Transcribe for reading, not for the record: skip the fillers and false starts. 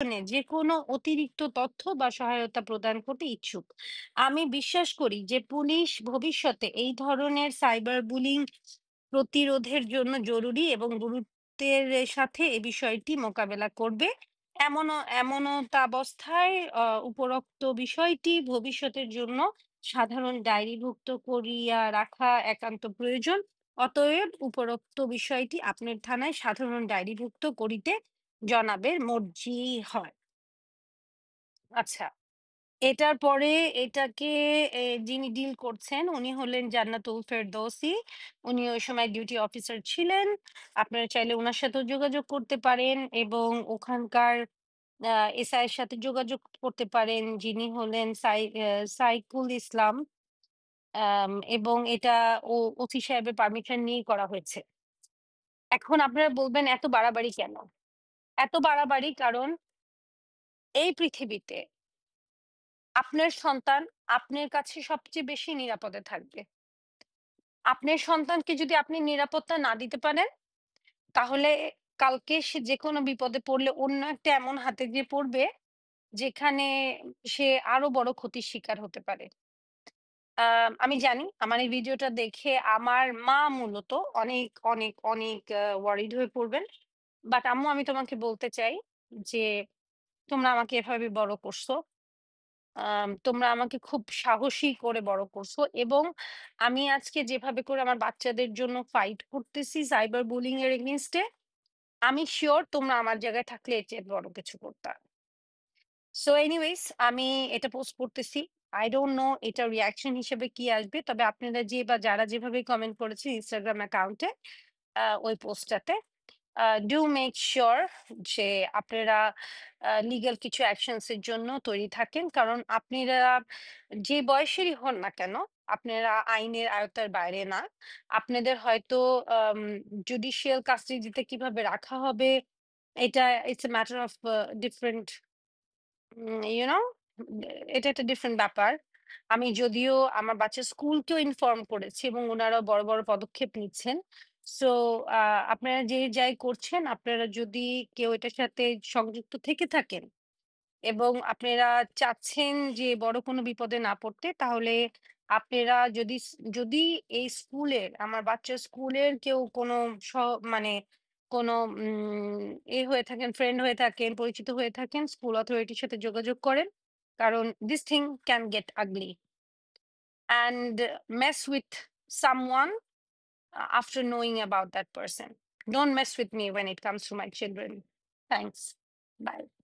যেকোনো অতিরিক্ত তথ্য বা সহায়তা প্রদান করতে ইচ্ছুক। আমি বিশ্বাস করি যে পুলিশ ভবিষ্যতে এই ধরনের সাইবার বুলিং প্রতিরোধের জন্য জরুরি এবং গুরুত্বের সাথে এই বিষয়টি মোকাবেলা করবে। এমনতাবস্থায় উপরোক্ত বিষয়টি ভবিষ্যতের জন্য সাধারণ ডায়েরিভুক্ত করিয়া রাখা একান্ত প্রয়োজন। অতএব উপরোক্ত বিষয়টি আপনার থানায় সাধারণ ডায়েরিভুক্ত করিতে জনাবের মর্জি হয়। আচ্ছা, এটার পরে এটাকে যিনি ডিল করছেন উনি হলেন জান্নাতুল ফেরদৌসী। উনি ওই সময় ডিউটি অফিসার ছিলেন। আপনারা চাইলে উনার সাথেও যোগাযোগ করতে পারেন এবং ওখানকার আ এসআই এর সাথে যোগাযোগ করতে পারেন যিনি হলেন সাইকুল ইসলাম। এবং এটা ওসি সাহেবের পারমিশন নিয়েই করা হয়েছে। এখন আপনারা বলবেন এত বাড়াবাড়ি কেন? এত বাড়াবাড়ি কারণ এই পৃথিবীতে আপনার সন্তান আপনার কাছে সবচেয়ে বেশি নিরাপদে থাকবে। আপনার সন্তানকে যদি আপনি নিরাপত্তা না দিতে পারেন, তাহলে কালকে সে যেকোনো বিপদে পড়লে অন্য একটা এমন হাতে গিয়ে পড়বে, যেখানে সে আরো বড় ক্ষতির শিকার হতে পারে। আমি জানি আমার এই ভিডিওটা দেখে আমার মা মূলত অনেক, অনেক, অনেক ওয়ারিড হয়ে পড়বেন। বাট আম্মু আমি তোমাকে বলতে চাই যে, তোমরা আমাকে এভাবে বড় করছো। তোমরা আমাকে খুব সাহসী করে বড় করছো এবং আমি আজকে যেভাবে করে আমার বাচ্চাদের জন্য ফাইট করতেছি সাইবার বুলিং এর এগেইনস্ট এ, আমি সিউর তোমরা আমার জায়গায় থাকলে এর চেয়ে বড় কিছু করতা। সো এনিওয়েজ আমি এটা পোস্ট করতেছি। I don't know এটার রিঅ্যাকশন হিসেবে কি আসবে। তবে আপনারা যে বা যারা যেভাবে কমেন্ট করেছেন Instagram অ্যাকাউন্টে ওই পোস্টটাতে ডু মেক সিউর যে আপনারা লিগ্যাল কিছু অ্যাকশনস এর জন্য তৈরি থাকেন। কারণ আপনারা যে বয়সেরই হন না কেন, আপনারা আইনের আয়ত্তের বাইরে না। আপনাদের হয়তো আম জুডিশিয়াল কাস্টডিতে কিভাবে রাখা হবে, এটা it's a matter of different you know এটা একটা ডিফারেন্ট ব্যাপার। আমি যদিও আমার বাচ্চার স্কুলকেও ইনফর্ম করেছি এবং উনারাও বড়, বড় পদক্ষেপ নিচ্ছেন। সো আপনারা যে যাই করছেন, আপনারা যদি কেউ এটার সাথে সংযুক্ত থেকে থাকেন এবং আপনারা চাচ্ছেন যে বড় কোনো বিপদে না পড়তে, তাহলে আপনারা যদি এই স্কুলের আমার বাচ্চার স্কুলের কেউ কোনো স মানে কোনো হয়ে থাকেন, ফ্রেন্ড হয়ে থাকেন, পরিচিত হয়ে থাকেন, স্কুল অথরিটির সাথে যোগাযোগ করেন। কারণ this thing can get ugly and mess with someone after knowing about that person. Don't mess with me when it comes to my children. Thanks. Bye.